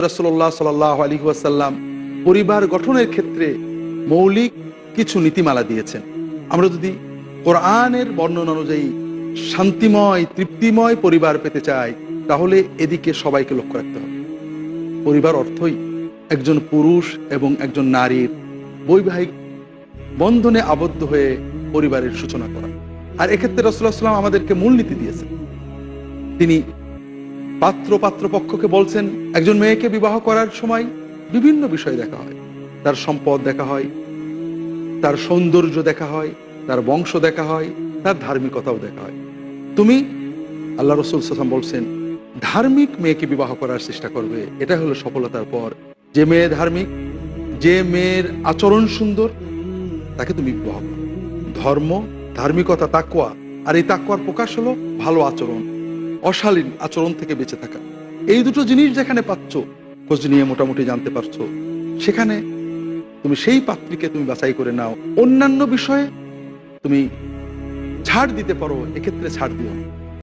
রাসূলুল্লাহ সাল্লাল্লাহু আলাইহি ওয়াসাল্লাম পরিবার গঠনের ক্ষেত্রে মৌলিক কিছু নীতিমালা দিয়েছেন। আমরা যদি কোরআনের বর্ণনা অনুযায়ী শান্তিময় তৃপ্তিময় পরিবার পেতে চাই, তাহলে এদিকে সবাইকে লক্ষ্য রাখতে হবে। পরিবার অর্থই একজন পুরুষ এবং একজন নারীর বৈবাহিক বন্ধনে আবদ্ধ হয়ে পরিবারের সূচনা করা। আর এক্ষেত্রে রাসূলুল্লাহ সাল্লাল্লাহু আলাইহি ওয়াসাল্লাম আমাদেরকে মূলনীতি দিয়েছেন। তিনি পাত্রপক্ষকে বলছেন, একজন মেয়েকে বিবাহ করার সময় বিভিন্ন বিষয় দেখা হয়। তার সম্পদ দেখা হয়, তার সৌন্দর্য দেখা হয়, তার বংশ দেখা হয়, তার ধার্মিকতাও দেখা হয়। তুমি, আল্লাহ রাসূল সাল্লাল্লাহু আলাইহি ওয়াসাল্লাম বলছেন, ধার্মিক মেয়েকে বিবাহ করার চেষ্টা করবে। এটা হলো সফলতার পর। যে মেয়ে ধার্মিক, যে মেয়ের আচরণ সুন্দর, তাকে তুমি বিবাহ করো। ধর্ম, ধার্মিকতা, তাকওয়া, আর এই তাকওয়ার প্রকাশ হলো ভালো আচরণ, অশালীন আচরণ থেকে বেঁচে থাকা। এই দুটো জিনিস যেখানে পাচ্ছ, খোঁজ নিয়ে মোটামুটি জানতে পারছো, সেখানে তুমি সেই পাত্রীকে তুমি বাছাই করে নাও। অন্যান্য বিষয়ে তুমি ছাড় দিতে পারো, এক্ষেত্রে ছাড় দিও না।